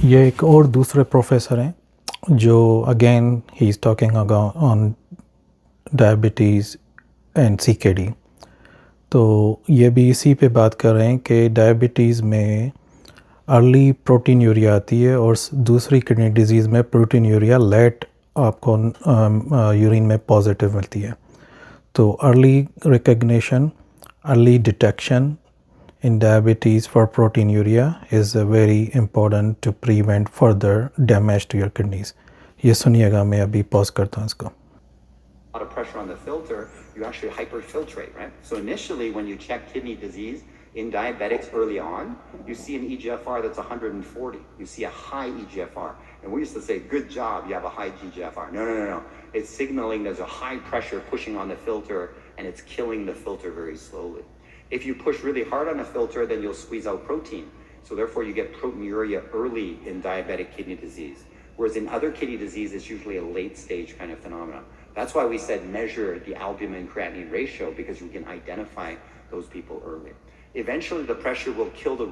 ये एक और दूसरे प्रोफेसर हैं जो again he is talking on diabetes and CKD. तो ये भी इसी पे बात कर रहे हैं कि डायबिटीज़ में अर्ली प्रोटीन यूरिया आती है और दूसरी किडनी डिजीज़ में प्रोटीन यूरिया लेट आपको यूरिन में पॉजिटिव मिलती है। तो early recognition, early detection in diabetes for proteinuria is very important to prevent further damage to your kidneys. ये सुनिएगा, मैं अभी पॉज करता हूँ इसको. A lot of pressure on the filter, you actually hyperfiltrate, right? So initially when you check kidney disease in diabetics early on, you see an EGFR that's 140. You see a high EGFR. And we used to say, good job, you have a high EGFR. No. It's signaling there's a high pressure pushing on the filter and it's killing the filter very slowly. If you push really hard on a filter, then you'll squeeze out protein. So therefore you get proteinuria early in diabetic kidney disease. Whereas in other kidney disease, it's usually a late stage kind of phenomenon. That's why we said measure the albumin creatinine ratio, because you can identify those people early. Eventually the pressure will kill the